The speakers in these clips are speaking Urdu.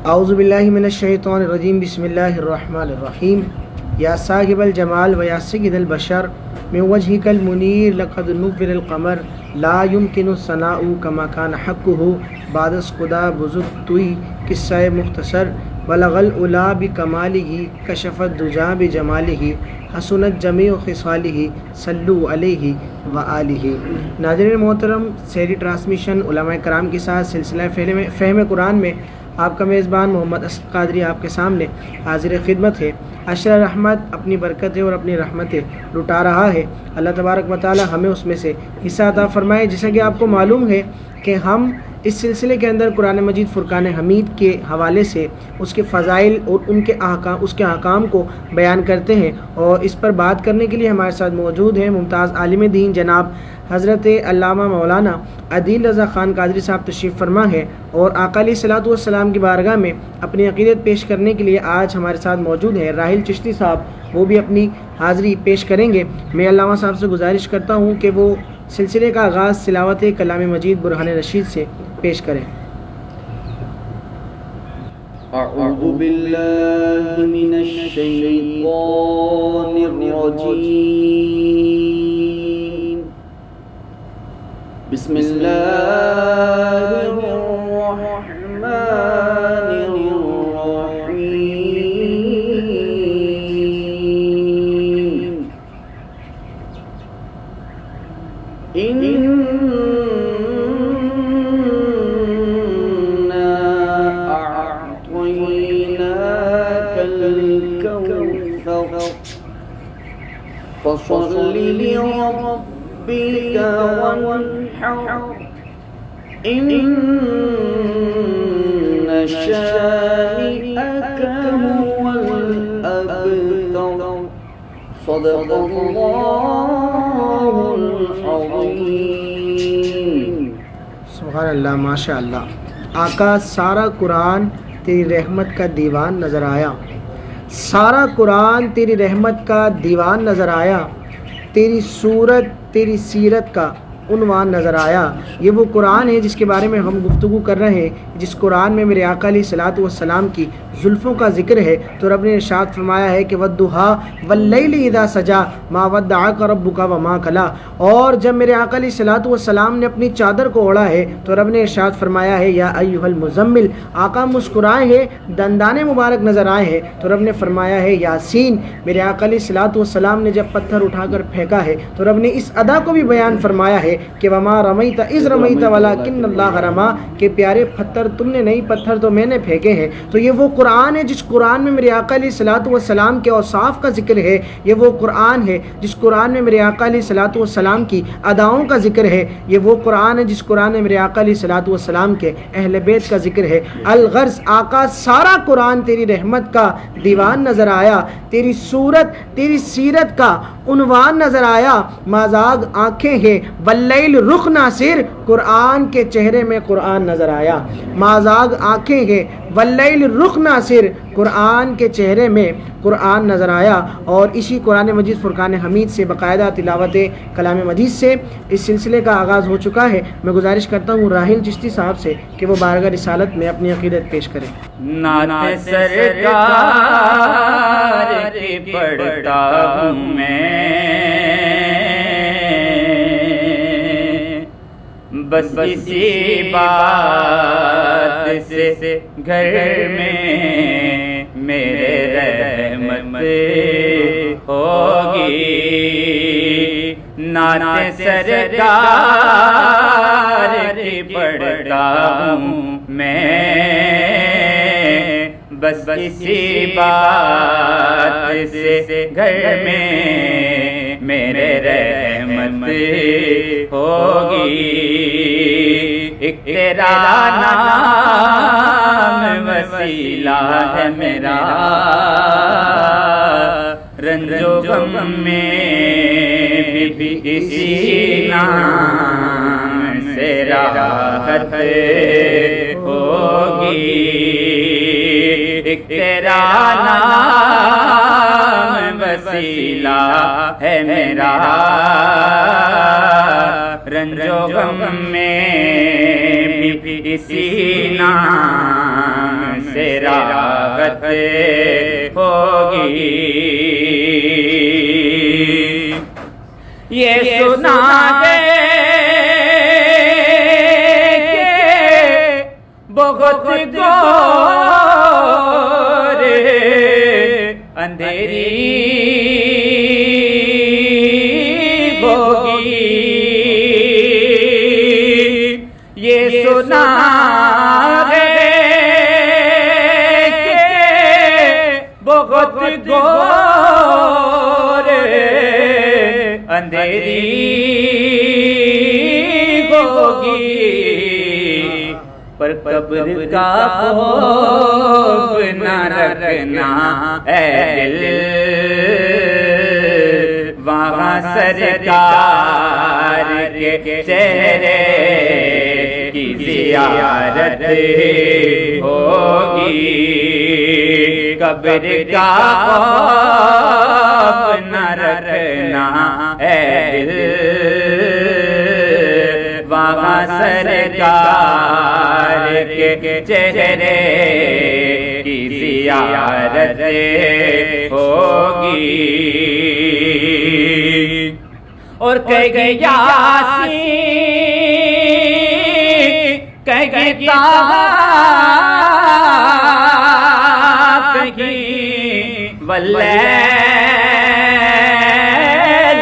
اعوذ باللہ من الشیطان الرجیم بسم اللہ الرحمن الرحیم یا صاحب الجمال و یا سید البشر من وجهك المنیر لقد نور القمر لا يمكن الثناء كما كان حقه بعد خدا بزرگ توئی قصہ مختصر بلغ العلا بکمالہ کشف الدجى بجمالہ حسنت جمیع خصالہ صلوا علیہ وآلہ۔ ناظرین محترم، سحری ٹرانسمیشن علماء کرام کے ساتھ سلسلہ فہم قرآن میں آپ کا میزبان محمد اسد قادری آپ کے سامنے حاضر خدمت ہے۔ عشر رحمت اپنی برکتیں اور اپنی رحمتیں لٹا رہا ہے۔ اللہ تبارک و تعالی ہمیں اس میں سے حصہ عطا فرمائے۔ جیسا کہ آپ کو معلوم ہے کہ ہم اس سلسلے کے اندر قرآن مجید فرقان حمید کے حوالے سے اس کے فضائل اور اس کے احکام کو بیان کرتے ہیں، اور اس پر بات کرنے کے لیے ہمارے ساتھ موجود ہیں ممتاز عالم دین جناب حضرت علامہ مولانا عدیل رضا خان قادری صاحب تشریف فرما ہے، اور آقا علیہ الصلوۃ والسلام کی بارگاہ میں اپنی عقیدت پیش کرنے کے لیے آج ہمارے ساتھ موجود ہیں راحل چشتی صاحب، وہ بھی اپنی حاضری پیش کریں گے۔ میں علامہ صاحب سے گزارش کرتا ہوں کہ وہ سلسلے کا آغاز تلاوت کلام مجید برہان رشید سے پیش کریں۔ اعوذ باللہ من الشیطان الرجیم، بسم اللہ الرحمن الرحیم۔ فصل لربك وانحر إن شانئك هو الأبتر صدق الله العظيم۔ سبحان اللہ، ماشاء اللہ۔ آقا سارا قرآن تیری رحمت کا دیوان نظر آیا، سارا قرآن تیری رحمت کا دیوان نظر آیا، تیری صورت تیری سیرت کا عنوان نظر آیا۔ یہ وہ قرآن ہے جس کے بارے میں ہم گفتگو کر رہے ہیں، جس قرآن میں میرے آقا علیہ الصلوۃ والسلام کی زلفوں کا ذکر ہے۔ تو رب نے ارشاد فرمایا ہے کہ والضحیٰ واللیل اذا سجا ما ودعک ربک وما قلی، اور جب میرے آقا علیہ الصلوۃ والسلام نے اپنی چادر کو اوڑھا ہے تو رب نے ارشاد فرمایا ہے یا ایھا المزمل، آقا مسکرائے ہیں، دندان مبارک نظر آئے ہیں تو رب نے فرمایا ہے یاسین۔ میرے آقا علیہ الصلوۃ والسلام نے جب پتھر اٹھا کر پھینکا ہے تو رب نے اس ادا کو بھی بیان فرمایا ہے کہ وما رمیت اذ رمیت ولکن اللہ رمی، کہ پیارے پتھر تم نے نہیں، پتھر تو میں نے پھینکے ہیں۔ تو یہ وہ قرآن ہے جس قرآن میں میرے آقا علیہ الصلوۃ والسلام کے اوصاف کا ذکر ہے، یہ وہ قرآن ہے جس قرآن میں میرے آقا علیہ الصلوۃ والسلام کی اداؤں کا ذکر ہے، یہ وہ قرآن ہے جس قرآن میں میرے آقا علیہ الصلوۃ والسلام کے اہل بیت کا ذکر ہے۔ الغرض آقا سارا قرآن تیری رحمت کا دیوان نظر آیا، تیری صورت تیری سیرت کا عنوان نظر آیا۔ مازاغ آنکھیں ہیں واللیل رخ ناصر، قرآن کے چہرے میں قرآن نظر آیا۔ مازاغ آنکھیں ہیں واللیل رخ ناصر، قرآن کے چہرے میں قرآن نظر آیا۔ اور اسی قرآن مجید فرقان حمید سے باقاعدہ تلاوت کلام مجید سے اس سلسلے کا آغاز ہو چکا ہے۔ میں گزارش کرتا ہوں راحل چشتی صاحب سے کہ وہ بارگاہ رسالت میں اپنی عقیدت پیش کریں۔ نعت سرکار کی پڑھتا ہوں میں، بس اسی بات سے گھر میں میرے رحمت ہوگی۔ نعت سرکار کی پڑھتا ہوں میں، بس اسی بات سے گھر میں میرے رحمت ہوگی۔ ایک تیرا نام وسیلہ ہے میرا، رنج و غم میں بھی اسی نام سے راحت ہوگی۔ ایک تیرا نام وسیلہ ہے میرا، رنج و غم میں بھی اسی نام سے سے راحت ہوگی. یہ سنا ہے کہ بہت گور اندھیری ہوگی. یہ سنا ہے کہ بہت گور اندھیری ہوگی. پر قبر کا خوف نہ رکھنا اے دل، وہاں سرکار کے چہرے کی زیارت ہوگی. قبر کا خوف نہ رکھنا اے دل، وہاں سرکار کے چہرے کی زیارت ہوگی. اور کہے یاسین، کہے طٰہٰ، کہے واللیل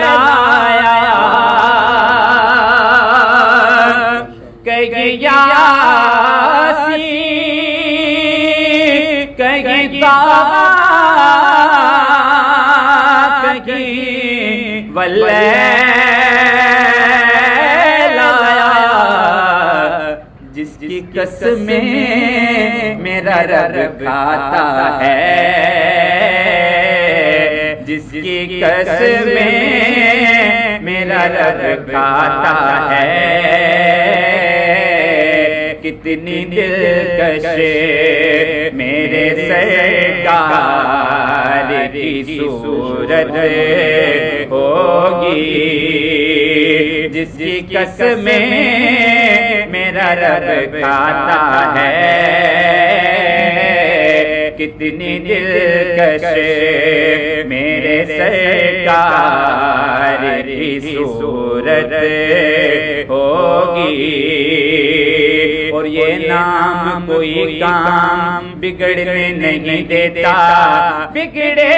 آیا، کہے یاسین، کہے طٰہٰ، کہے واللیل آیا. جس کی قسمیں میرا رب کھاتا ہے، جس کی قسمیں میرا رب کھاتا ہے، کتنی دلکش میرے سرکار کی صورت ہوگی. جس کی قسمیں میرا رب کھاتا ہے، کتنی دلکش میرے سرکار کی صورت ہوگی. اور یہ نام کوئی کام بگڑنے نہیں دیتا، بگڑے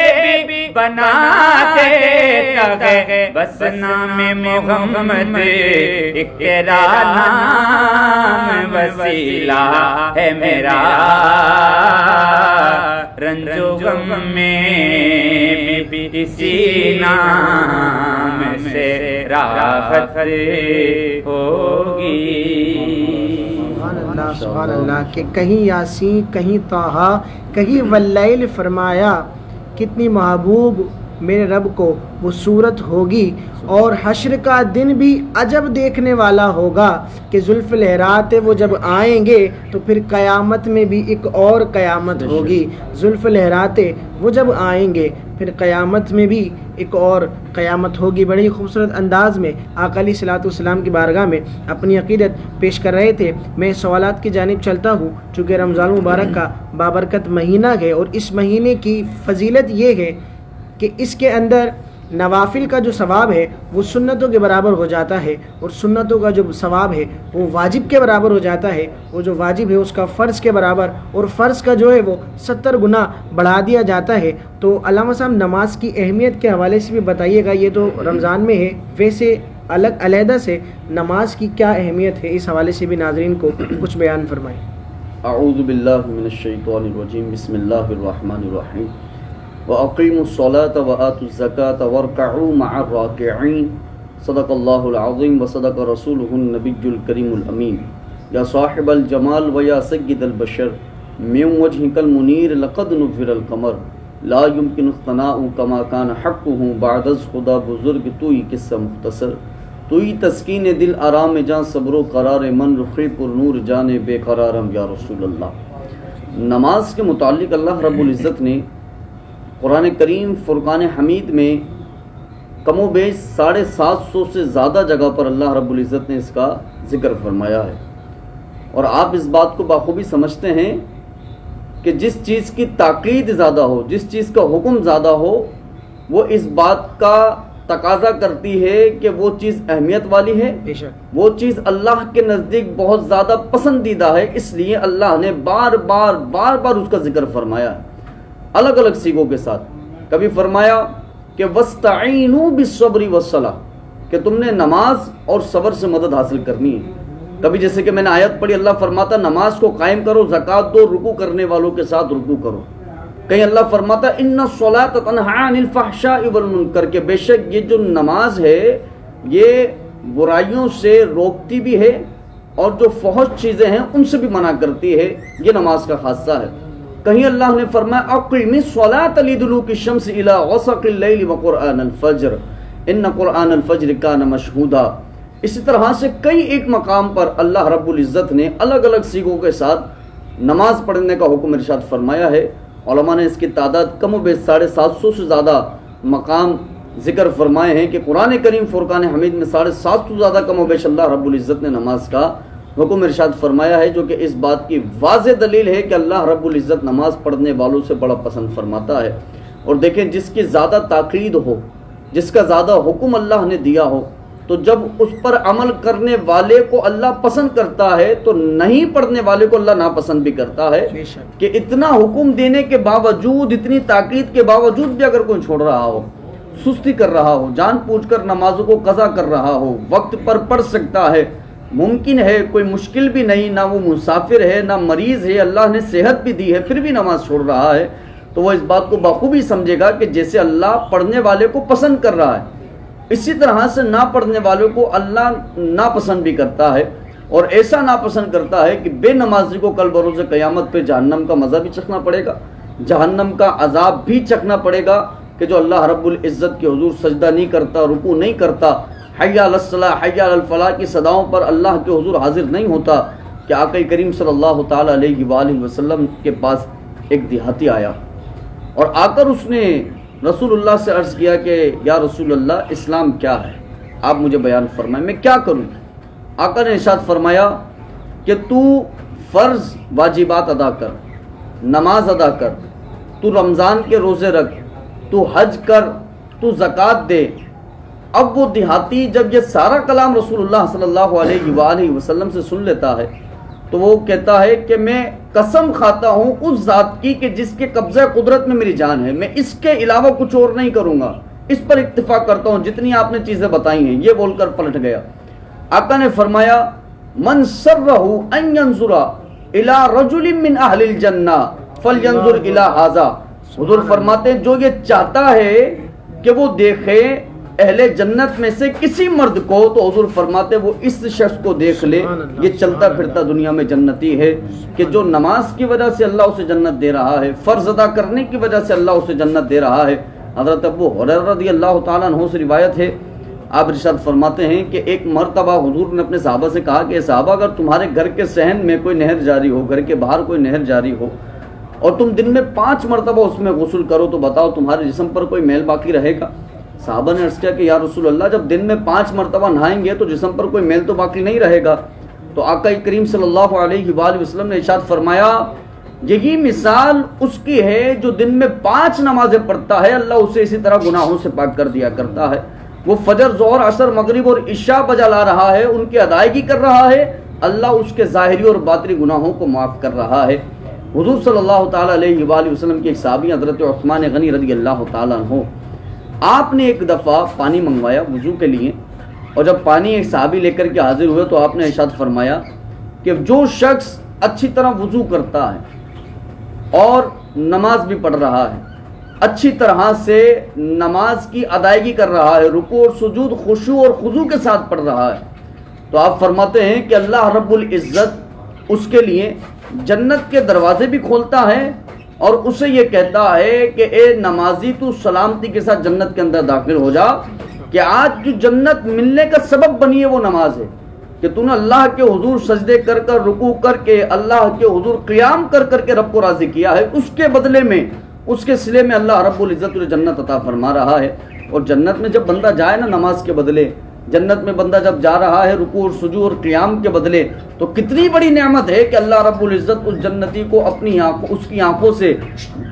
بھی بنا دیتا ہے. بس نام محمد ایک تیرا نام وسیلہ ہے میرا، رنج و غم میں بھی اسی نام سے راحت ہوگی. سبحان اللہ کہ کہیں یاسین، کہیں طٰہٰ، کہیں واللیل فرمایا. کتنی محبوب میرے رب کو وہ صورت ہوگی. اور حشر کا دن بھی عجب دیکھنے والا ہوگا کہ زلف لہرات وہ جب آئیں گے تو پھر قیامت میں بھی ایک اور قیامت ہوگی. زلف لہراتے وہ جب آئیں گے پھر قیامت میں بھی ایک اور قیامت ہوگی. بڑی خوبصورت انداز میں آقا علیہ الصلوۃ والسلام کی بارگاہ میں اپنی عقیدت پیش کر رہے تھے. میں سوالات کی جانب چلتا ہوں. چونکہ رمضان المبارک کا بابرکت مہینہ ہے اور اس مہینے کی فضیلت یہ ہے کہ اس کے اندر نوافل کا جو ثواب ہے وہ سنتوں کے برابر ہو جاتا ہے، اور سنتوں کا جو ثواب ہے وہ واجب کے برابر ہو جاتا ہے. وہ جو واجب ہے اس کا فرض کے برابر، اور فرض کا جو ہے وہ 70 گنا بڑھا دیا جاتا ہے. تو علامہ صاحب نماز کی اہمیت کے حوالے سے بھی بتائیے گا. یہ تو رمضان میں ہے، ویسے الگ علیحدہ سے نماز کی کیا اہمیت ہے، اس حوالے سے بھی ناظرین کو کچھ بیان فرمائیں. اعوذ باللہ من الشیطان الرجیم. بسم اللہ الرحمن الرحیم. وَأَقِيمُوا الصَّلَاةَ وَآتُوا الزَّكَاةَ وَارْكَعُوا مَعَ الرَّاكِعِينَ. صدق اللہ العظیم وصدق رسولہ النبی الکریم الامین. یا صاحب الجمال ویا سید البشر من وجهك المنیر لقد نفر القمر. لا يمكن الثناء كما كان حقه بعد از خدا بزرگ توئی قصہ مختصر. توئی تسکین دل آرام جان صبر و قرار من رخی پر نور جان بے قرارم یا رسول اللہ. نماز کے متعلق اللہ رب العزت نے قرآن کریم فرقان حمید میں کم و بیش 750 سے زیادہ جگہ پر اللہ رب العزت نے اس کا ذکر فرمایا ہے. اور آپ اس بات کو بخوبی سمجھتے ہیں کہ جس چیز کی تاکید زیادہ ہو، جس چیز کا حکم زیادہ ہو، وہ اس بات کا تقاضا کرتی ہے کہ وہ چیز اہمیت والی ہے، بے شک وہ چیز اللہ کے نزدیک بہت زیادہ پسندیدہ ہے، اس لیے اللہ نے بار بار اس کا ذکر فرمایا ہے الگ الگ سیغوں کے ساتھ۔ کبھی فرمایا کہ وَاسْتَعِینُوا بِالصَّبْرِ وَالصَّلَاةِ، کہ تم نے نماز اور صبر سے مدد حاصل کرنی ہے۔ کبھی جیسے کہ میں نے آیت پڑھی، اللہ فرماتا نماز کو قائم کرو، زکوٰۃ دو، رکوع کرنے والوں کے ساتھ رکوع کرو۔ کہیں اللہ فرماتا اِنَّ الصَّلَاةَ تَنْہَىٰ عَنِ الْفَحْشَاءِ وَالْمُنکَرِ، کہ بے شک یہ جو نماز ہے یہ برائیوں سے روکتی بھی ہے اور جو فحش چیزیں ہیں ان سے بھی منع کرتی ہے، یہ نماز کا خاصہ ہے۔ کہیں اللہ نے فرمایا اقیم الصلاۃ لدلوک الشمس الی غسق اللیل وقرآن الفجر ان قرآن الفجر کان مشہودا۔ اسی طرح سے کئی ایک مقام پر اللہ رب العزت نے الگ الگ سیغوں کے ساتھ نماز پڑھنے کا حکم ارشاد فرمایا ہے۔ علماء نے اس کی تعداد کم و بیش 750 سے زیادہ مقام ذکر فرمائے ہیں کہ قرآن کریم فرقان حمید میں 750 سے زیادہ کم و بیش اللہ رب العزت نے نماز کا حکم ارشاد فرمایا ہے، جو کہ اس بات کی واضح دلیل ہے کہ اللہ رب العزت نماز پڑھنے والوں سے بڑا پسند فرماتا ہے۔ اور دیکھیں جس کی زیادہ تاکید ہو، جس کا زیادہ حکم اللہ نے دیا ہو، تو جب اس پر عمل کرنے والے کو اللہ پسند کرتا ہے تو نہیں پڑھنے والے کو اللہ ناپسند بھی کرتا ہے بے شک کہ اتنا حکم دینے کے باوجود، اتنی تاکید کے باوجود بھی اگر کوئی چھوڑ رہا ہو، سستی کر رہا ہو، جان بوجھ کر نمازوں کو قضا کر رہا ہو، وقت پر پڑھ سکتا ہے، ممکن ہے، کوئی مشکل بھی نہیں، نہ وہ مسافر ہے نہ مریض ہے، اللہ نے صحت بھی دی ہے، پھر بھی نماز چھوڑ رہا ہے، تو وہ اس بات کو بخوبی سمجھے گا کہ جیسے اللہ پڑھنے والے کو پسند کر رہا ہے، اسی طرح سے نہ پڑھنے والوں کو اللہ ناپسند بھی کرتا ہے، اور ایسا ناپسند کرتا ہے کہ بے نمازی کو کل بروز قیامت پہ جہنم کا مزہ بھی چکھنا پڑے گا، جہنم کا عذاب بھی چکھنا پڑے گا، کہ جو اللہ رب العزت کے حضور سجدہ نہیں کرتا، رکوع نہیں کرتا، حی علی الصلاۃ حی علی الفلاح کی صداؤں پر اللہ کے حضور حاضر نہیں ہوتا۔ کہ آقا کریم صلی اللہ تعالی علیہ وآلہ وسلم کے پاس ایک دیہاتی آیا اور آ کر اس نے رسول اللہ سے عرض کیا کہ یا رسول اللہ اسلام کیا ہے، آپ مجھے بیان فرمائیں، میں کیا کروں؟ آقا نے ارشاد فرمایا کہ تو فرض واجبات ادا کر، نماز ادا کر، تو رمضان کے روزے رکھ، تو حج کر، تو زکوٰۃ دے۔ اب وہ دیہاتی جب یہ سارا کلام رسول اللہ صلی اللہ علیہ وآلہ وسلم سے سن لیتا ہے تو وہ کہتا ہے کہ میں قسم کھاتا ہوں اس ذات کی کہ جس کے قبضہ قدرت میں میری جان ہے، میں اس کے علاوہ کچھ اور نہیں کروں گا، اس پر اکتفا کرتا ہوں جتنی آپ نے چیزیں بتائی ہیں۔ یہ بول کر پلٹ گیا۔ آقا نے فرمایا من سرہ ان ینظر الی رجل من اہل الجنہ فلینظر الی ھذا، حضور فرماتے ہیں جو یہ چاہتا ہے کہ وہ دیکھے اہل جنت میں سے کسی مرد کو، تو حضور فرماتے وہ اس شخص کو دیکھ لے، یہ چلتا پھرتا دنیا میں جنتی ہے، کہ جو نماز کی وجہ سے اللہ اسے جنت دے رہا ہے، فرض ادا کرنے کی وجہ سے اللہ اسے جنت دے رہا ہے۔ حضرت ابو ہریرہ رضی اللہ تعالیٰ عنہ سے روایت ہے، آپ ارشاد فرماتے ہیں کہ ایک مرتبہ حضور نے اپنے صحابہ سے کہا کہ صحابہ اگر تمہارے گھر کے صحن میں کوئی نہر جاری ہو، گھر کے باہر کوئی نہر جاری ہو، اور تم دن میں 5 مرتبہ اس میں غسل کرو تو بتاؤ تمہارے جسم پر کوئی میل باقی رہے گا؟ صحابہ نے عرض کیا کہ یا رسول اللہ جب دن میں 5 مرتبہ نہائیں گے تو جسم پر کوئی میل تو باقی نہیں رہے گا۔ تو آقا کریم صلی اللہ علیہ وآلہ وسلم نے ارشاد فرمایا یہی مثال اس کی ہے جو دن میں 5 نمازیں پڑھتا ہے، اللہ اسے اسی طرح گناہوں سے پاک کر دیا کرتا ہے۔ وہ فجر، ظہر، عصر، مغرب اور عشاء بجا لا رہا ہے، ان کی ادائیگی کر رہا ہے، اللہ اس کے ظاہری اور باطنی گناہوں کو معاف کر رہا ہے۔ حضور صلی اللہ تعالیٰ علیہ وآلہ وسلم کے ایک صحابی حضرت عثمان غنی رضی اللہ تعالیٰ عنہ، آپ نے ایک دفعہ پانی منگوایا وضو کے لیے، اور جب پانی ایک صحابی لے کر کے حاضر ہوئے تو آپ نے ارشاد فرمایا کہ جو شخص اچھی طرح وضو کرتا ہے اور نماز بھی پڑھ رہا ہے، اچھی طرح سے نماز کی ادائیگی کر رہا ہے، رکوع اور سجود خشوع اور خضوع کے ساتھ پڑھ رہا ہے، تو آپ فرماتے ہیں کہ اللہ رب العزت اس کے لیے جنت کے دروازے بھی کھولتا ہے اور اسے یہ کہتا ہے کہ اے نمازی تو سلامتی کے ساتھ جنت کے اندر داخل ہو جا، کہ آج جو جنت ملنے کا سبب بنی ہے وہ نماز ہے، کہ تو نے اللہ کے حضور سجدے کر کر، رکوع کر کے، اللہ کے حضور قیام کر کر کے رب کو راضی کیا ہے، اس کے بدلے میں، اس کے صلے میں اللہ رب العزت تجھے جنت عطا فرما رہا ہے۔ اور جنت میں جب بندہ جائے نا نماز کے بدلے، جنت میں بندہ جب جا رہا ہے رکوع اور سجود اور قیام کے بدلے، تو کتنی بڑی نعمت ہے کہ اللہ رب العزت اس جنتی کو اپنی آنکھوں، اس کی آنکھوں سے،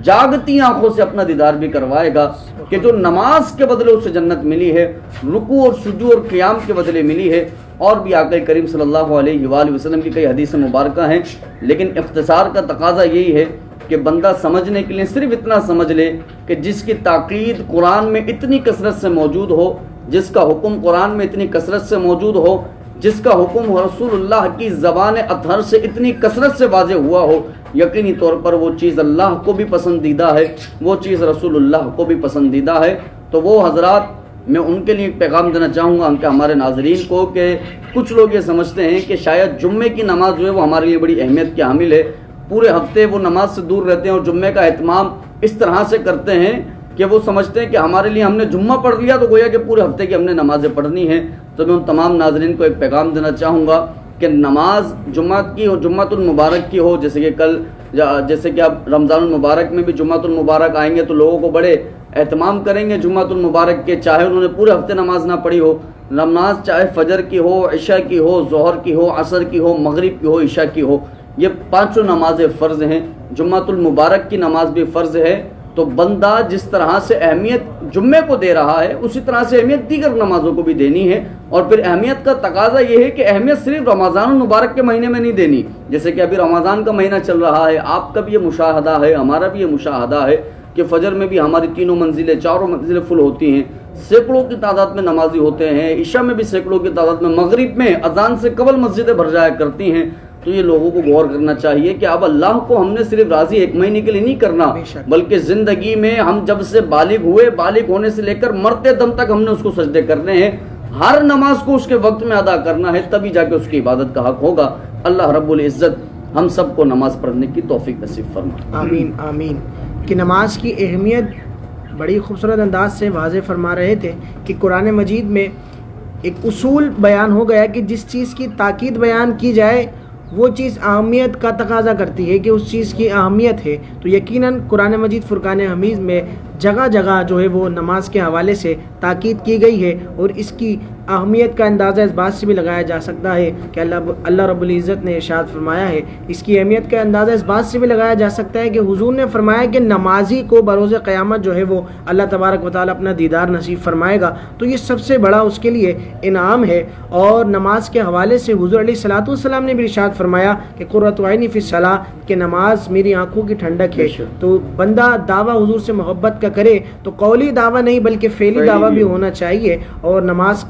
جاگتی آنکھوں سے اپنا دیدار بھی کروائے گا کہ جو نماز کے بدلے اسے جنت ملی ہے، رکوع اور سجود اور قیام کے بدلے ملی ہے۔ اور بھی آقا کریم صلی اللہ علیہ وآلہ وسلم کی کئی حدیث مبارکہ ہیں، لیکن اختصار کا تقاضا یہی ہے کہ بندہ سمجھنے کے لیے صرف اتنا سمجھ لے کہ جس کی تاکید قرآن میں اتنی کثرت سے موجود ہو، جس کا حکم قرآن میں اتنی کثرت سے موجود ہو، جس کا حکم رسول اللہ کی زبان اطہر سے اتنی کثرت سے واضح ہوا ہو، یقینی طور پر وہ چیز اللہ کو بھی پسندیدہ ہے، وہ چیز رسول اللہ کو بھی پسندیدہ ہے۔ تو وہ حضرات، میں ان کے لیے ایک پیغام دینا چاہوں گا کہ ہمارے ناظرین کو، کہ کچھ لوگ یہ سمجھتے ہیں کہ شاید جمعے کی نماز جو ہے وہ ہمارے لیے بڑی اہمیت کی حامل ہے، پورے ہفتے وہ نماز سے دور رہتے ہیں اور جمعے کا اہتمام اس طرح سے کرتے ہیں کہ وہ سمجھتے ہیں کہ ہمارے لیے ہم نے جمعہ پڑھ لیا تو گویا کہ پورے ہفتے کی ہم نے نمازیں پڑھنی ہیں۔ تو میں ان تمام ناظرین کو ایک پیغام دینا چاہوں گا کہ نماز جمعہ کی ہو، جمعۃ المبارک کی ہو، جیسے کہ کل، جیسے کہ اب رمضان المبارک میں بھی جمعۃ المبارک آئیں گے تو لوگوں کو بڑے اہتمام کریں گے جمعۃ المبارک کے، چاہے انہوں نے پورے ہفتے نماز نہ پڑھی ہو۔ نماز چاہے فجر کی ہو، عشاء کی ہو، ظہر کی ہو، عصر کی ہو، مغرب کی ہو، عشاء کی ہو، یہ پانچوں نمازیں فرض ہیں، جمعۃ المبارک کی نماز بھی فرض ہے۔ تو بندہ جس طرح سے اہمیت جمعے کو دے رہا ہے اسی طرح سے اہمیت دیگر نمازوں کو بھی دینی ہے، اور پھر اہمیت کا تقاضا یہ ہے کہ اہمیت صرف رمضان المبارک کے مہینے میں نہیں دینی، جیسے کہ ابھی رمضان کا مہینہ چل رہا ہے، آپ کا بھی یہ مشاہدہ ہے، ہمارا بھی یہ مشاہدہ ہے کہ فجر میں بھی ہماری تینوں منزلیں، چاروں منزلیں فل ہوتی ہیں، سینکڑوں کی تعداد میں نمازی ہوتے ہیں، عشاء میں بھی سینکڑوں کی تعداد میں، مغرب میں اذان سے قبل مسجدیں بھر جایا کرتی ہیں۔ تو یہ لوگوں کو غور کرنا چاہیے کہ اب اللہ کو ہم نے صرف راضی ایک مہینے کے لیے نہیں کرنا، بلکہ زندگی میں ہم جب سے بالغ ہوئے، بالغ ہونے سے لے کر مرتے دم تک ہم نے اس کو سجدے کرنے ہیں، ہر نماز کو اس کے وقت میں ادا کرنا ہے، تبھی جا کے اس کی عبادت کا حق ہوگا۔ اللہ رب العزت ہم سب کو نماز پڑھنے کی توفیق نصیب فرمائے۔ آمین آمین۔ کہ نماز کی اہمیت بڑی خوبصورت انداز سے واضح فرما رہے تھے کہ قرآن مجید میں ایک اصول بیان ہو گیا کہ جس چیز کی تاکید بیان کی جائے وہ چیز اہمیت کا تقاضا کرتی ہے کہ اس چیز کی اہمیت ہے۔ تو یقیناً قرآن مجید فرقان حمید میں جگہ جگہ جو ہے وہ نماز کے حوالے سے تاکید کی گئی ہے، اور اس کی اہمیت کا اندازہ اس بات سے بھی لگایا جا سکتا ہے کہ اللہ رب العزت نے ارشاد فرمایا ہے، اس کی اہمیت کا اندازہ اس بات سے بھی لگایا جا سکتا ہے کہ حضور نے فرمایا کہ نمازی کو بروز قیامت جو ہے وہ اللہ تبارک و تعالیٰ اپنا دیدار نصیب فرمائے گا، تو یہ سب سے بڑا اس کے لیے انعام ہے۔ اور نماز کے حوالے سے حضور علیہ الصلوۃ والسلام نے بھی ارشاد فرمایا کہ قرۃ عینی فی الصلاۃ، کہ نماز میری آنکھوں کی ٹھنڈک ہے۔ تو بندہ دعویٰ حضور سے محبت کا کرے تو قولی دعویٰ نہیں بلکہ فعلی دعویٰ بھی ہونا چاہیے، اور نماز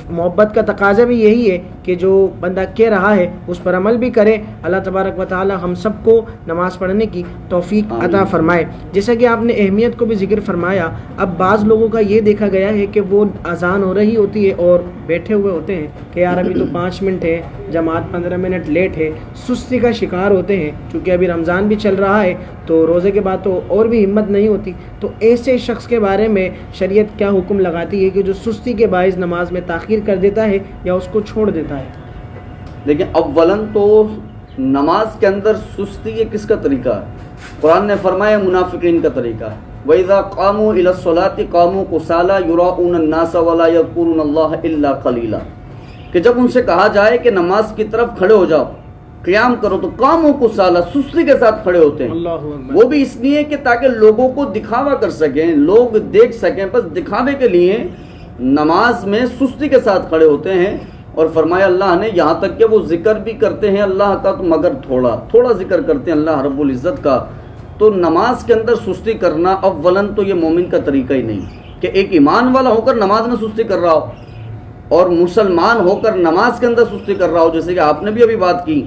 محبت کا تقاضا بھی یہی ہے کہ جو بندہ کہہ رہا ہے اس پر عمل بھی کرے۔ اللہ تبارک و تعالی ہم سب کو نماز پڑھنے کی توفیق عطا فرمائے۔ جیسا کہ آپ نے اہمیت کو بھی ذکر فرمایا، اب بعض لوگوں کا یہ دیکھا گیا ہے کہ وہ اذان ہو رہی ہوتی ہے اور بیٹھے ہوئے ہوتے ہیں کہ یار ابھی تو 5 منٹ ہے، جماعت 15 منٹ لیٹ ہے، سستی کا شکار ہوتے ہیں، چونکہ ابھی رمضان بھی چل رہا ہے تو روزے کے بعد تو اور بھی ہمت نہیں ہوتی۔ تو ایسے شخص کے بارے میں شریعت کیا حکم لگاتی ہے کہ جو سستی کے باعث نماز میں تاخیر کر دیتا ہے یا اس کو چھوڑ دیتا ہے؟ لیکن اولاً تو نماز کے اندر سستی یہ کس کا طریقہ ہے؟ قرآن نے فرمایا منافقین کا طریقہ ہے، وَإِذَا قَامُوا إِلَى الصَّلَاةِ قَامُوا كُسَالَىٰ يُرَاءُونَ النَّاسَ وَلَا يَذْكُرُونَ اللَّهَ إِلَّا قَلِيلًا، کہ جب ان سے کہا جائے کہ نماز کی طرف کھڑے ہو جاؤ، قیام کرو، تو قاموا کسالى، سستی کے ساتھ کھڑے ہوتے ہیں۔ وہ بھی اس لیے کہ تاکہ لوگوں کو دکھاوا کر سکیں، لوگ دیکھ سکیں، بس دکھاوے کے لیے نماز میں سستی کے ساتھ کھڑے ہوتے ہیں۔ اور فرمایا اللہ نے یہاں تک کہ وہ ذکر بھی کرتے ہیں اللہ کا تو مگر تھوڑا تھوڑا ذکر کرتے ہیں اللہ رب العزت کا۔ تو نماز کے اندر سستی کرنا اولاً تو یہ مومن کا طریقہ ہی نہیں کہ ایک ایمان والا ہو کر نماز میں سستی کر رہا ہو اور مسلمان ہو کر نماز کے اندر سستی کر رہا ہو، جیسے کہ آپ نے بھی ابھی بات کی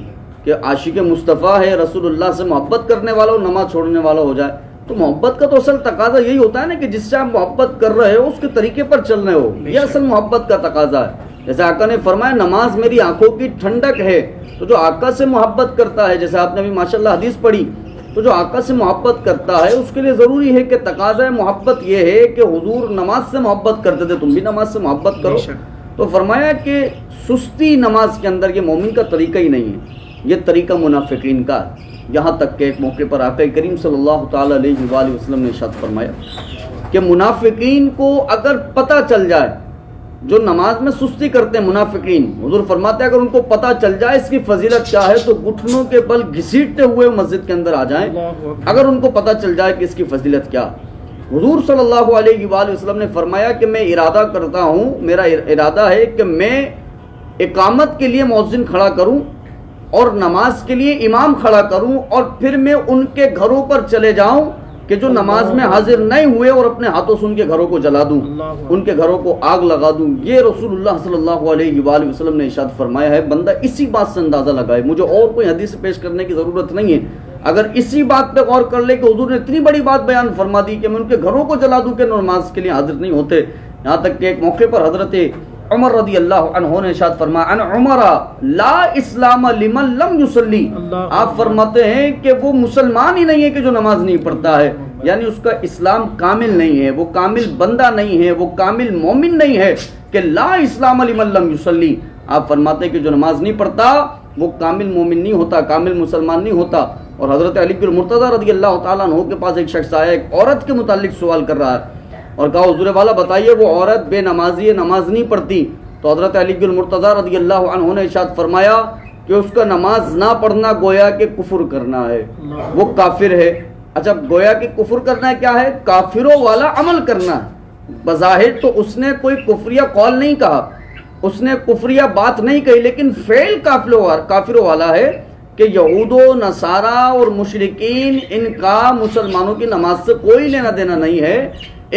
کہ عاشق مصطفیٰ ہے، رسول اللہ سے محبت کرنے والا ہو، نماز چھوڑنے والا ہو جائے۔ تو محبت کا تو اصل تقاضا یہی ہوتا ہے نا کہ جس سے آپ محبت کر رہے ہو اس کے طریقے پر چل رہے ہو، یہ اصل محبت کا تقاضا ہے۔ جیسے آقا نے فرمایا نماز میری آنکھوں کی ٹھنڈک ہے، تو جو آقا سے محبت کرتا ہے، جیسے آپ نے بھی ماشاءاللہ حدیث پڑھی، تو جو آقا سے محبت کرتا ہے اس کے لیے ضروری ہے کہ تقاضا محبت یہ ہے کہ حضور نماز سے محبت کرتے تھے، تم بھی نماز سے محبت کرو۔ تو فرمایا کہ سستی نماز کے اندر یہ مومن کا طریقہ ہی نہیں ہے، یہ طریقہ منافقین کا ہے۔ یہاں تک کہ ایک موقع پر آقا کریم صلی اللہ تعالی علیہ وآلہ وسلم نے ارشاد فرمایا کہ منافقین کو اگر پتہ چل جائے جو نماز میں سستی کرتے ہیں منافقین، حضور فرماتے ہیں اگر ان کو پتہ چل جائے اس کی فضیلت کیا ہے تو گھٹنوں کے بل گھسیٹتے ہوئے مسجد کے اندر آ جائیں، اگر ان کو پتہ چل جائے کہ اس کی فضیلت کیا۔ حضور صلی اللہ علیہ وآلہ وسلم نے فرمایا کہ میں ارادہ کرتا ہوں، میرا ارادہ ہے کہ میں اقامت کے لیے مؤذن کھڑا کروں اور نماز کے لیے امام کھڑا کروں، اور پھر میں ان کے گھروں پر چلے جاؤں کہ جو نماز میں حاضر نہیں ہوئے اور اپنے ہاتھوں سے ان کے گھروں کو جلا دوں، ان کے گھروں کو آگ لگا دوں۔ یہ رسول اللہ صلی اللہ علیہ وآلہ وسلم نے ارشاد فرمایا ہے۔ بندہ اسی بات سے اندازہ لگائے، مجھے اور کوئی حدیث پیش کرنے کی ضرورت نہیں ہے، اگر اسی بات پہ غور کر لے کہ حضور نے اتنی بڑی بات بیان فرما دی کہ میں ان کے گھروں کو جلا دوں کہ نماز کے لیے حاضر نہیں ہوتے۔ یہاں تک کہ ایک موقع پر حضرت عمر رضی اللہ عنہ نے ارشاد فرمایا ان عمر لا اسلام لمن لم یصلی، آپ فرماتے ہیں کہ وہ مسلمان ہی نہیں ہے کہ جو نماز نہیں پڑھتا ہے، یعنی اس کا اسلام کامل نہیں ہے، وہ کامل بندہ نہیں ہے، وہ کامل مومن نہیں ہے کہ لا اسلام لمن لم یصلی۔ آپ فرماتے ہیں کہ جو نماز نہیں پڑھتا وہ کامل مومن نہیں ہوتا، کامل مسلمان نہیں ہوتا۔ اور حضرت علی المرتضیٰ رضی اللہ تعالیٰ عنہ کے پاس ایک شخص آیا، ایک عورت کے متعلق سوال کر رہا ہے اور کہا حضور والا بتائیے وہ عورت بے نمازی ہے، نماز نہیں پڑھتی۔ تو حضرت علی المرتضیٰ رضی اللہ عنہ نے ارشاد فرمایا کہ اس کا نماز نہ پڑھنا گویا کہ کفر کرنا ہے، وہ کافر ہے۔ اچھا، گویا کہ کفر کرنا ہے کیا ہے؟ کافروں والا عمل کرنا ہے۔ بظاہر تو اس نے کوئی کفریہ قول نہیں کہا، اس نے کفریہ بات نہیں کہی، لیکن فعل کافروں والا ہے کہ یہود و نصارہ اور مشرکین ان کا مسلمانوں کی نماز سے کوئی لینا دینا نہیں ہے،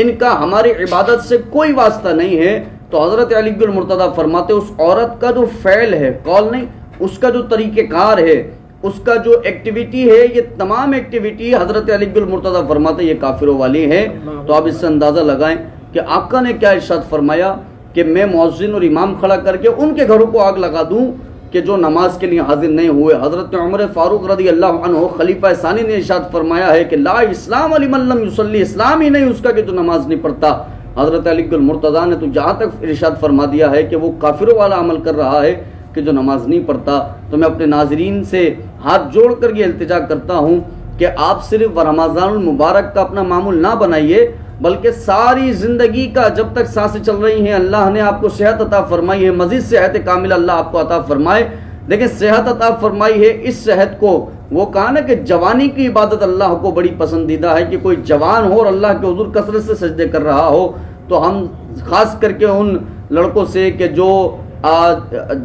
ان کا ہماری عبادت سے کوئی واسطہ نہیں ہے۔ تو حضرت علی المرتضیٰ فرماتے اس عورت کا جو فعل ہے، قول نہیں، اس کا جو طریقہ کار ہے، اس کا جو ایکٹیویٹی ہے، یہ تمام ایکٹیویٹی حضرت علی المرتضیٰ فرماتے یہ کافروں والی ہے۔ تو آپ اس سے اندازہ لگائیں کہ آقا نے کیا ارشاد فرمایا کہ میں مؤذن اور امام کھڑا کر کے ان کے گھروں کو آگ لگا دوں کہ جو نماز کے لیے حاضر نہیں ہوئے۔ حضرت عمر فاروق رضی اللہ عنہ خلیفہ ثانی نے ارشاد فرمایا ہے کہ لا اسلام لمن لم یصلی، اسلام ہی نہیں اس کا کہ جو نماز نہیں پڑھتا۔ حضرت علی المرتضیٰ نے تو جہاں تک ارشاد فرما دیا ہے کہ وہ کافروں والا عمل کر رہا ہے کہ جو نماز نہیں پڑھتا۔ تو میں اپنے ناظرین سے ہاتھ جوڑ کر یہ التجا کرتا ہوں کہ آپ صرف رمضان المبارک کا اپنا معمول نہ بنائیے، بلکہ ساری زندگی کا جب تک سانسیں چل رہی ہیں اللہ نے آپ کو صحت عطا فرمائی ہے، مزید صحت کاملہ اللہ آپ کو عطا فرمائے۔ لیکن صحت عطا فرمائی ہے، اس صحت کو وہ کہا نا کہ جوانی کی عبادت اللہ کو بڑی پسندیدہ ہے، کہ کوئی جوان ہو اور اللہ کے حضور کثرت سے سجدے کر رہا ہو۔ تو ہم خاص کر کے ان لڑکوں سے کہ جو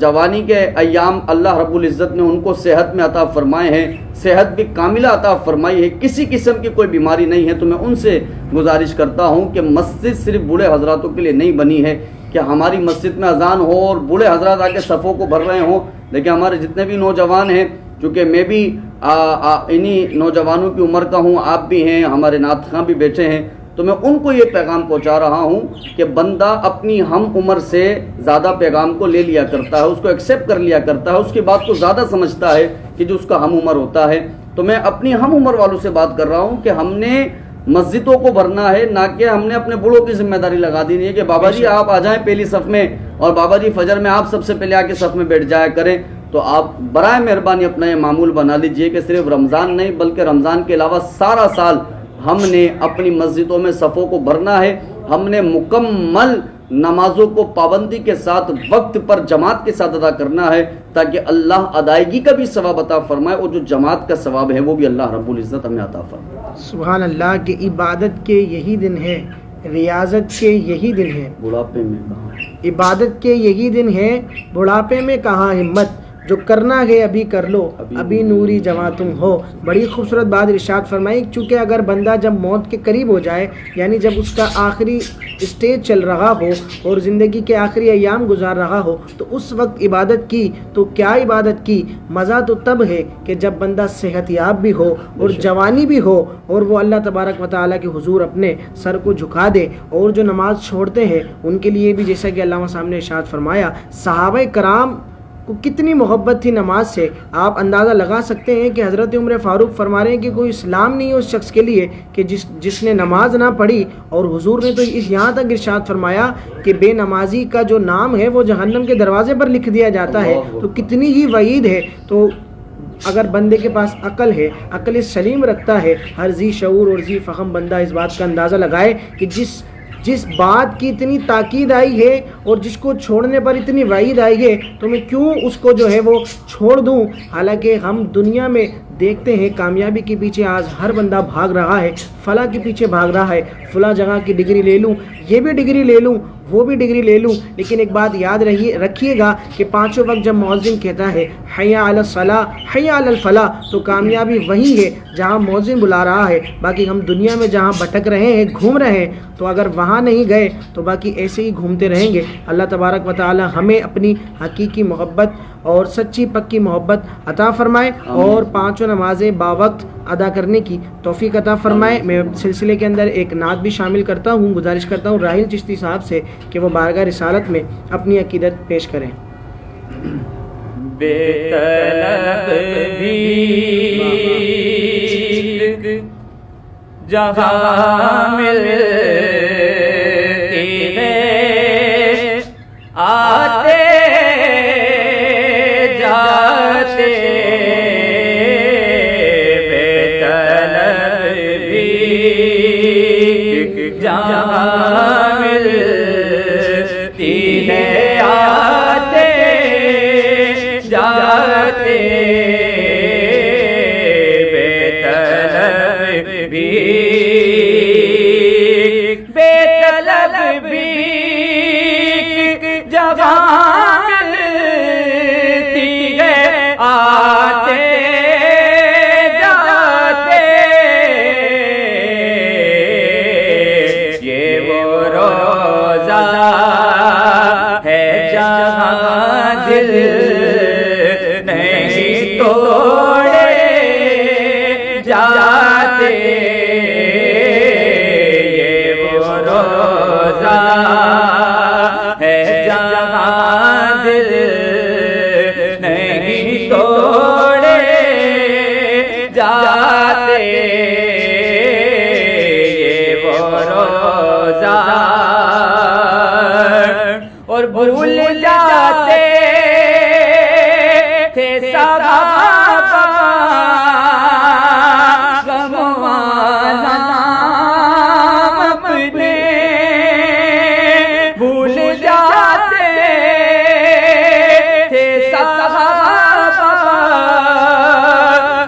جوانی کے ایام اللہ رب العزت نے ان کو صحت میں عطا فرمائے ہیں، صحت بھی کاملہ عطا فرمائی ہے، کسی قسم کی کوئی بیماری نہیں ہے، تو میں ان سے گزارش کرتا ہوں کہ مسجد صرف بوڑھے حضراتوں کے لیے نہیں بنی ہے کہ ہماری مسجد میں اذان ہو اور بوڑھے حضرات آ کے صفوں کو بھر رہے ہوں، لیکن ہمارے جتنے بھی نوجوان ہیں، چونکہ میں بھی انہی نوجوانوں کی عمر کا ہوں، آپ بھی ہیں، ہمارے نعت خواں بھی بیٹھے ہیں، تو میں ان کو یہ پیغام پہنچا رہا ہوں کہ بندہ اپنی ہم عمر سے زیادہ پیغام کو لے لیا کرتا ہے، اس کو ایکسیپٹ کر لیا کرتا ہے، اس کی بات کو زیادہ سمجھتا ہے کہ جو اس کا ہم عمر ہوتا ہے۔ تو میں اپنی ہم عمر والوں سے بات کر رہا ہوں کہ ہم نے مسجدوں کو بھرنا ہے، نہ کہ ہم نے اپنے بڑوں کی ذمہ داری لگا دی ہے کہ بابا جی آپ آ جائیں پہلی صف میں، اور بابا جی فجر میں آپ سب سے پہلے آ کے صف میں بیٹھ جایا کریں۔ تو آپ برائے مہربانی اپنا یہ معمول بنا لیجئے کہ صرف رمضان نہیں بلکہ رمضان کے علاوہ سارا سال ہم نے اپنی مسجدوں میں صفوں کو بھرنا ہے، ہم نے مکمل نمازوں کو پابندی کے ساتھ وقت پر جماعت کے ساتھ ادا کرنا ہے، تاکہ اللہ ادائیگی کا بھی ثواب عطا فرمائے اور جو جماعت کا ثواب ہے وہ بھی اللہ رب العزت ہمیں عطا فرمائے۔ سبحان اللہ، کہ عبادت کے یہی دن ہے، ریاضت کے یہی دن ہے، بڑھاپے میں کہاں عبادت کے یہی دن ہے، بڑھاپے میں کہاں ہمت، جو کرنا ہے ابھی کر لو، ابھی نوری جواں تم ہو۔ بڑی خوبصورت بات ارشاد فرمائی، چونکہ اگر بندہ جب موت کے قریب ہو جائے، یعنی جب اس کا آخری اسٹیج چل رہا ہو اور زندگی کے آخری ایام گزار رہا ہو، تو اس وقت عبادت کی تو کیا عبادت کی، مزہ تو تب ہے کہ جب بندہ صحت یاب بھی ہو اور جوانی بھی ہو، اور وہ اللہ تبارک و تعالیٰ کے حضور اپنے سر کو جھکا دے۔ اور جو نماز چھوڑتے ہیں ان کے لیے بھی جیسا کہ علامہ صاحب نے ارشاد فرمایا، صحابہ کرام کو کتنی محبت تھی نماز سے، آپ اندازہ لگا سکتے ہیں کہ حضرت عمر فاروق فرما رہے ہیں کہ کوئی اسلام نہیں ہے اس شخص کے لیے کہ جس نے نماز نہ پڑھی، اور حضور نے تو یہاں تک ارشاد فرمایا کہ بے نمازی کا جو نام ہے وہ جہنم کے دروازے پر لکھ دیا جاتا ہے۔ تو کتنی ہی وعید ہے۔ تو اگر بندے کے پاس عقل ہے، عقل سلیم رکھتا ہے، ہر ذی شعور اور ذی فہم بندہ اس بات کا اندازہ لگائے کہ جس بات کی اتنی تاکید آئی ہے اور جس کو چھوڑنے پر اتنی وعید آئی ہے تو میں کیوں اس کو جو ہے وہ چھوڑ دوں؟ حالانکہ ہم دنیا میں دیکھتے ہیں کامیابی کے پیچھے آج ہر بندہ بھاگ رہا ہے، فلاں کے پیچھے بھاگ رہا ہے، فلاں جگہ کی ڈگری لے لوں، یہ بھی ڈگری لے لوں، وہ بھی ڈگری لے لوں، لیکن ایک بات یاد رکھیے گا کہ پانچوں وقت جب مؤذن کہتا ہے حی علی الصلاۃ حی علی الفلاح تو کامیابی وہی ہے جہاں مؤذن بلا رہا ہے۔ باقی ہم دنیا میں جہاں بھٹک رہے ہیں، گھوم رہے ہیں، تو اگر وہاں نہیں گئے تو باقی ایسے ہی گھومتے رہیں گے۔ اللہ تبارک و تعالی ہمیں اپنی حقیقی محبت اور سچی پکی محبت عطا فرمائے اور پانچوں نمازیں باوقت ادا کرنے کی توفیق عطا فرمائے۔ میں سلسلے کے اندر ایک نعت بھی شامل کرتا ہوں، گزارش کرتا ہوں راحیل چشتی صاحب سے کہ وہ بارگاہ رسالت میں اپنی عقیدت پیش کریں۔ بے طلب بھی جہاں ملتی ہے، آتے جاتے بے طلب بھی جہاں ملتی ہے، آتے جاتے بے طلب بھی جہاں ملتی ہے، آتے جاتے یہ وہ روزہ ہے جہاں دل نہیں توڑے جاتے، یہ وہ روزہ ہے جہاں دل نہیں توڑے جاتے، یہ وہ روزہ اور بھول جاتے تھے صحابہ غم والا نام اپنے، بھول جاتے تھے صحابہ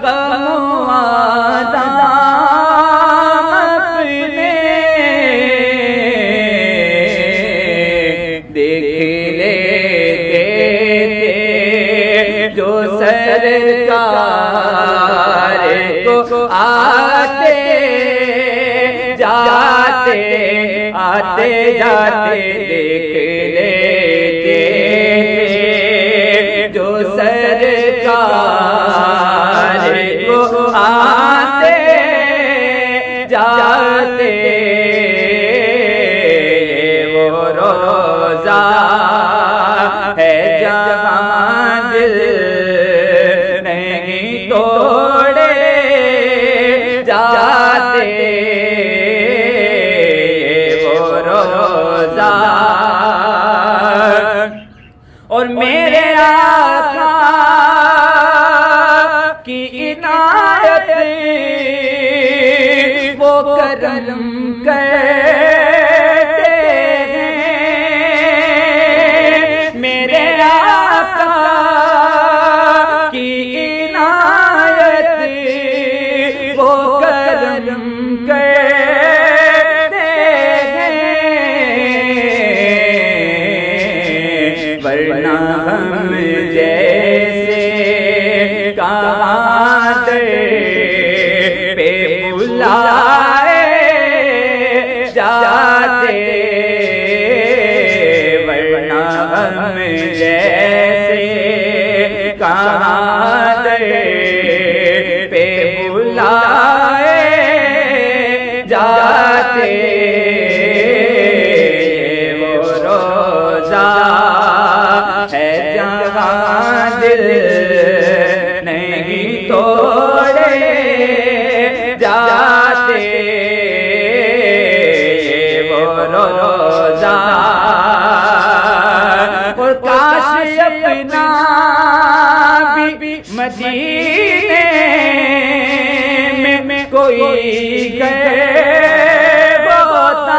غم والا نام اپنے، دیکھ لیتے تھے جو سرکار کو آتے جاتے آتے جاتے، دیکھ لیتے تھے جو سرکار کو آتے جاتے، وہ روزہ ہے جہاں دل نہیں توڑے جاتے، وہ روزہ اور میرے آقا کی عنایت وہ کرم کرتے ہیں، میرے آقا کی عنایت وہ کرم کرتے ہیں، ورنہ ہم جیسے کہاں پہ بلائے جاتے، ورنہ ہم جیسے کہاں پہ بلائے جاتے، وہ روزہ ہے جہاں دل نہیں توڑے جاتے، وہ روزہ اور کاش اپنا بھی مدینے میں کوئی غیب ہوتا،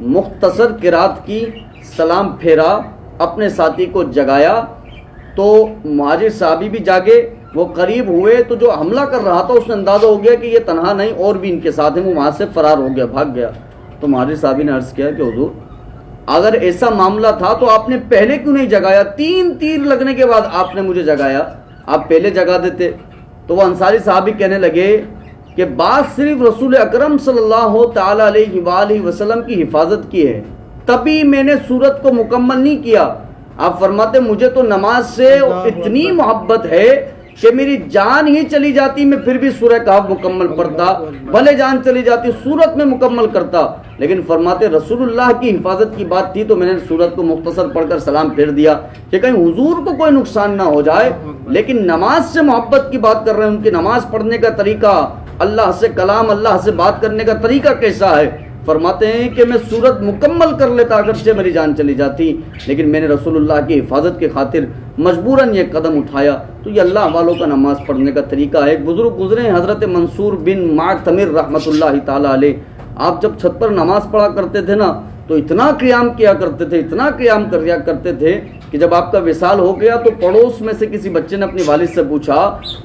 مختصر قرات کی، سلام پھیرا، اپنے ساتھی کو جگایا تو مہاجر صحابی بھی جاگے، وہ قریب ہوئے تو جو حملہ کر رہا تھا اس نے اندازہ ہو گیا کہ یہ تنہا نہیں اور بھی ان کے ساتھ ہیں، وہ وہاں سے فرار ہو گیا، بھاگ گیا۔ تو مہاجر صحابی نے عرض کیا کہ حضور اگر ایسا معاملہ تھا تو آپ نے پہلے کیوں نہیں جگایا؟ 3 تیر لگنے کے بعد آپ نے مجھے جگایا، آپ پہلے جگا دیتے۔ تو وہ انصاری صحابی کہنے لگے کہ بات صرف رسول اکرم صلی اللہ تعالی علیہ وآلہ وسلم کی حفاظت کی ہے، تبھی میں نے سورت کو مکمل نہیں کیا۔ آپ فرماتے مجھے تو نماز سے اتنی محبت ہے کہ میری جان ہی چلی جاتی میں پھر بھی سورہ کہف مکمل پڑھتا، بھلے جان چلی جاتی سورت میں مکمل کرتا۔ لیکن فرماتے رسول اللہ کی حفاظت کی بات تھی تو میں نے سورت کو مختصر پڑھ کر سلام پھیر دیا کہ کہیں حضور کو کوئی نقصان نہ ہو جائے۔ لیکن نماز سے محبت کی بات کر رہے ہیں، ان کی نماز پڑھنے کا طریقہ، اللہ سے کلام، اللہ سے بات کرنے کا طریقہ کیسا ہے؟ فرماتے ہیں کہ میں سورت مکمل کر لیتا اگرچہ میری جان چلی جاتی، لیکن میں نے رسول اللہ کی حفاظت کی خاطر مجبوراً یہ قدم اٹھایا۔ تو یہ اللہ والوں کا نماز پڑھنے کا طریقہ ہے۔ ایک بزرگ گزرے ہیں حضرت منصور بن معتمر رحمۃ اللہ تعالی علیہ، آپ جب چھت پر نماز پڑھا کرتے تھے نا تو اتنا قیام کیا کرتے تھے، اتنا قیام کیا کرتے تھے کہ جب آپ کا وصال ہو گیا تو پڑوس میں سے کسی بچے نے اپنی والد سے پوچھا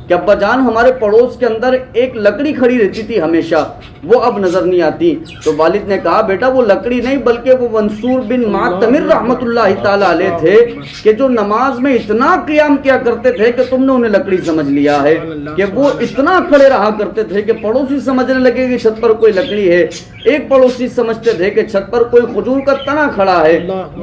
کہ ابا جان ہمارے پڑوس کے اندر ایک لکڑی کھڑی رہتی تھی ہمیشہ، وہ اب نظر نہیں آتی۔ تو والد نے کہا بیٹا وہ لکڑی نہیں بلکہ وہ منصور بن معتمر رحمۃ اللہ تعالی علیہ تھے کہ جو نماز میں اتنا قیام کیا کرتے تھے کہ تم نے انہیں لکڑی سمجھ لیا ہے، کہ وہ اتنا کھڑے رہا کرتے تھے کہ پڑوسی سمجھنے لگے کہ چھت پر کوئی لکڑی ہے، ایک پڑوسی سمجھتے تھے کہ چھت پر کوئی کھجور کا تنا کھڑا ہے۔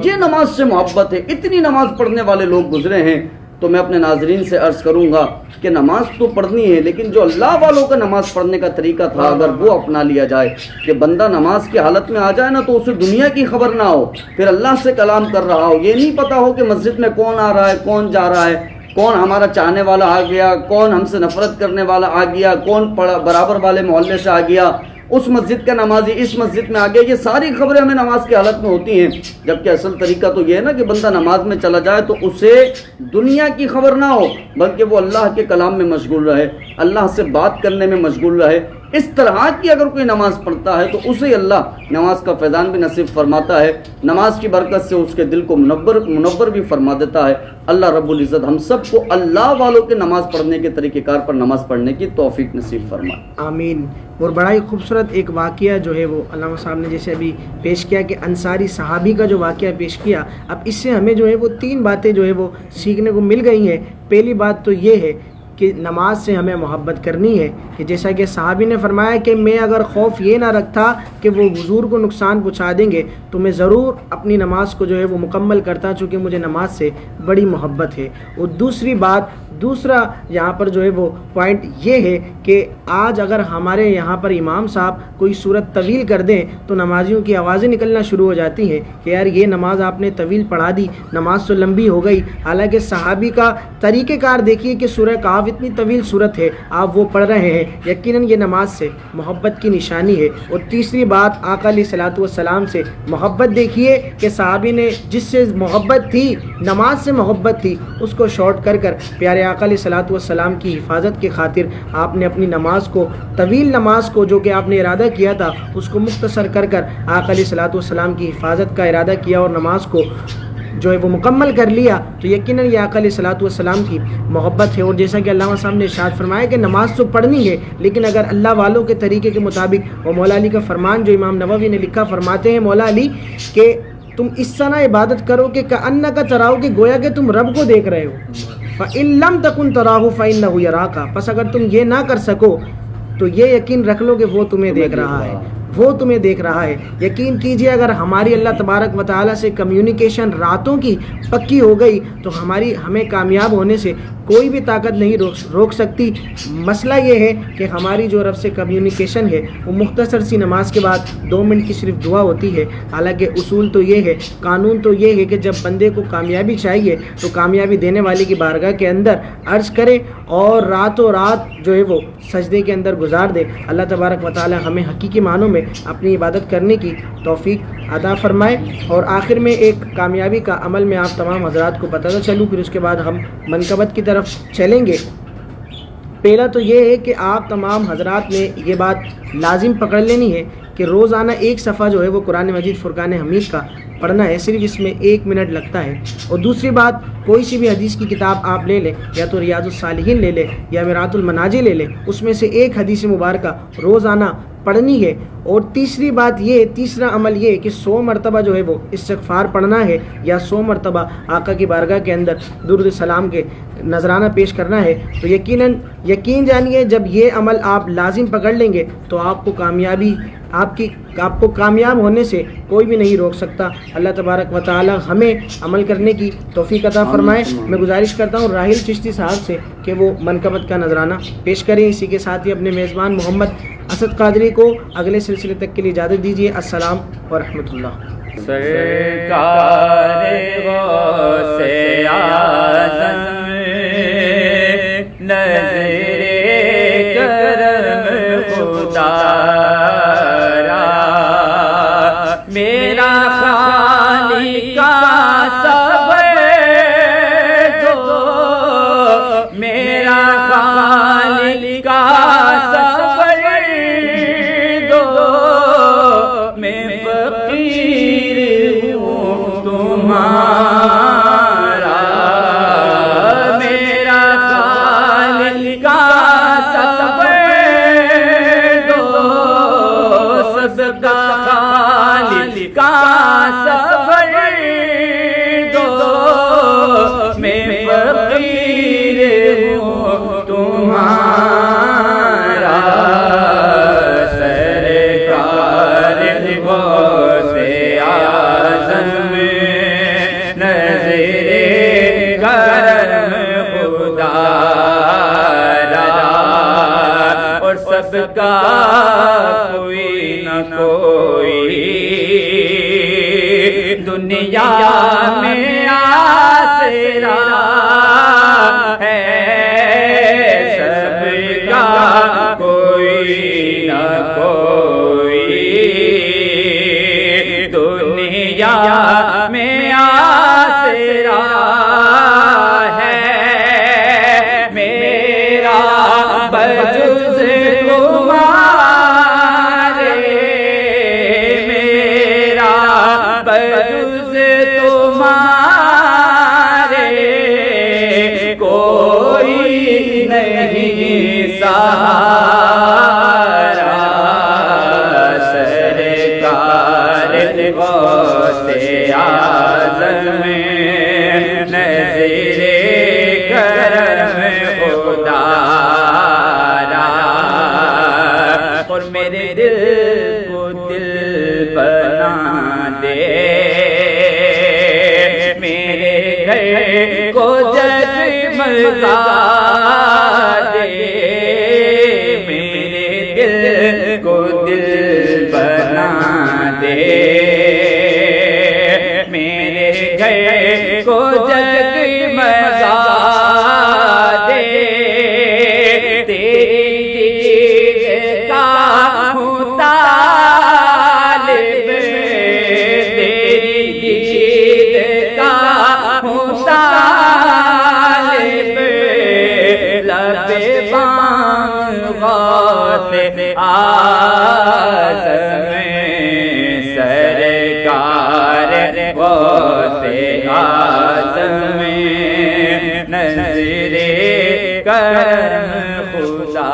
یہ نماز سے محبت ہے، اتنی نماز پڑھنے والے لوگ گزرے ہیں۔ تو میں اپنے ناظرین سے عرض کروں گا کہ نماز تو پڑھنی ہے، لیکن جو اللہ والوں کا نماز پڑھنے کا طریقہ تھا اگر وہ اپنا لیا جائے کہ بندہ نماز کی حالت میں آ جائے نا تو اسے دنیا کی خبر نہ ہو، پھر اللہ سے کلام کر رہا ہو، یہ نہیں پتا ہو کہ مسجد میں کون آ رہا ہے، کون جا رہا ہے، کون ہمارا چاہنے والا آ گیا، کون ہم سے نفرت کرنے والا آ گیا، کون برابر والے محلے سے آ گیا، اس مسجد کا نمازی اس مسجد میں آ گیا۔ یہ ساری خبریں ہمیں نماز کی حالت میں ہوتی ہیں، جبکہ اصل طریقہ تو یہ ہے نا کہ بندہ نماز میں چلا جائے تو اسے دنیا کی خبر نہ ہو بلکہ وہ اللہ کے کلام میں مشغول رہے، اللہ سے بات کرنے میں مشغول رہے۔ اس طرح کی اگر کوئی نماز پڑھتا ہے تو اسے اللہ نماز کا فیضان بھی نصیب فرماتا ہے، نماز کی برکت سے اس کے دل کو منور بھی فرما دیتا ہے۔ اللہ رب العزت ہم سب کو اللہ والوں کے نماز پڑھنے کے طریقہ کار پر نماز پڑھنے کی توفیق نصیب فرمائے، آمین۔ اور بڑا ہی خوبصورت ایک واقعہ جو ہے وہ علامہ صاحب نے جیسے ابھی پیش کیا کہ انصاری صحابی کا جو واقعہ پیش کیا، اب اس سے ہمیں جو ہے وہ 3 باتیں جو ہے وہ سیکھنے کو مل گئی ہیں۔ پہلی بات تو یہ ہے کہ نماز سے ہمیں محبت کرنی ہے، کہ جیسا کہ صحابی نے فرمایا کہ میں اگر خوف یہ نہ رکھتا کہ وہ حضور کو نقصان پہنچا دیں گے تو میں ضرور اپنی نماز کو جو ہے وہ مکمل کرتا، چونکہ مجھے نماز سے بڑی محبت ہے۔ اور دوسرا یہاں پر جو ہے وہ پوائنٹ یہ ہے کہ آج اگر ہمارے یہاں پر امام صاحب کوئی صورت طویل کر دیں تو نمازیوں کی آوازیں نکلنا شروع ہو جاتی ہیں کہ یار یہ نماز آپ نے طویل پڑھا دی، نماز تو لمبی ہو گئی۔ حالانکہ صحابی کا طریقہ کار دیکھیے کہ سورہ کہف اتنی طویل صورت ہے، آپ وہ پڑھ رہے ہیں، یقیناً یہ نماز سے محبت کی نشانی ہے۔ اور تیسری بات آقا علیہ الصلوۃ والسلام سے محبت دیکھیے کہ صحابی نے جس سے محبت تھی، نماز سے محبت تھی، اس کو شارٹ کر پیارے آقا علیہ الصلوۃ والسلام کی حفاظت کی خاطر آپ نے اپنی نماز کو، طویل نماز کو جو کہ آپ نے ارادہ کیا تھا اس کو مختصر کر آقا علیہ الصلوۃ والسلام کی حفاظت کا ارادہ کیا اور نماز کو جو ہے وہ مکمل کر لیا، تو یقیناً یہ آقا علیہ الصلوۃ والسلام کی محبت ہے۔ اور جیسا کہ علامہ صاحب نے ارشاد فرمایا کہ نماز تو پڑھنی ہے لیکن اگر اللہ والوں کے طریقے کے مطابق، اور مولا علی کا فرمان جو امام نووی نے لکھا، فرماتے ہیں مولا علی کہ تم اس طرح عبادت کرو کہ کأنک تراہ، کہ گویا کہ تم رب کو دیکھ رہے ہو۔ فإن لم تکن تراہ فإنہ یراک، پس اگر تم یہ نہ کر سکو تو یہ یقین رکھ لو کہ وہ تمہیں دیکھ رہا ہے، وہ تمہیں دیکھ رہا ہے۔ یقین کیجئے اگر ہماری اللہ تبارک و تعالیٰ سے کمیونیکیشن راتوں کی پکی ہو گئی تو ہمیں کامیاب ہونے سے کوئی بھی طاقت نہیں روک سکتی۔ مسئلہ یہ ہے کہ ہماری جو رب سے کمیونیکیشن ہے وہ مختصر سی نماز کے بعد 2 منٹ کی صرف دعا ہوتی ہے۔ حالانکہ اصول تو یہ ہے، قانون تو یہ ہے کہ جب بندے کو کامیابی چاہیے تو کامیابی دینے والے کی بارگاہ کے اندر عرض کرے اور راتوں رات جو ہے وہ سجدے کے اندر گزار دے۔ اللہ تبارک و تعالی ہمیں حقیقی معنوں میں اپنی عبادت کرنے کی توفیق عطا فرمائے۔ اور آخر میں ایک کامیابی کا عمل میں آپ تمام حضرات کو بتاتا چلوں، پھر اس کے بعد ہم منقبت کی طرف چلیں گے۔ پہلا تو یہ ہے کہ آپ تمام حضرات نے یہ بات لازم پکڑ لینی ہے کہ روزانہ ایک صفحہ جو ہے وہ قرآن مجید فرقان حمید کا پڑھنا ہے، صرف اس میں 1 منٹ لگتا ہے۔ اور دوسری بات، کوئی سی بھی حدیث کی کتاب آپ لے لیں، یا تو ریاض الصالحین لے لیں یا میرات المناجی لے لیں، اس میں سے ایک حدیث مبارکہ روزانہ پڑھنی ہے۔ اور تیسری بات یہ، تیسرا عمل یہ کہ 100 مرتبہ جو ہے وہ استغفار پڑھنا ہے، یا 100 مرتبہ آقا کی بارگاہ کے اندر درود سلام کے نذرانہ پیش کرنا ہے۔ تو یقین جانیے جب یہ عمل آپ لازم پکڑ لیں گے تو آپ کو کامیاب ہونے سے کوئی بھی نہیں روک سکتا۔ اللہ تبارک و تعالی ہمیں عمل کرنے کی توفیق عطا فرمائے۔ میں گزارش کرتا ہوں راحیل چشتی صاحب سے کہ وہ منقبت کا نذرانہ پیش کریں۔ اسی کے ساتھ ہی اپنے میزبان محمد اسد قادری کو اگلے سلسلے تک کے لیے اجازت دیجیے۔ السلام ورحمۃ اللہ۔ سرکار غوث اعظم نظر کرم خدا را، میرا خالق کا صبر دو، میرا خالق کا صبر دو، میں فقیر ہوں تمہارا، میرا خالق کا صبر دو، صدقہ خالق کا صبر دو، میں فقیر ہوں تمہارا، سرکار غوث اعظم نظر کرم خدا را، اور سب کا کوئی نہ کوئی دنیا میں آسرا ہے، سب کا کوئی نہ کوئی دنیا میں آسرا ہے، میرا بجز تمہارے، میرا بجز تمہارے کوئی نہیں سہارا، سرکار غوث اعظم نظر کرم خدا را، اور میرے دل کو دل بنا دے، میرے گھر کو جگمگا دے، میرے دل کو دل بنا دے، میرے گھر کو جگمگا دے، تیری دید کا ہوں طالب، تیری دید کا ہوں طالب، لب بانگ غوث اعظم، سرکار غوث اعظم نظر کرم خدا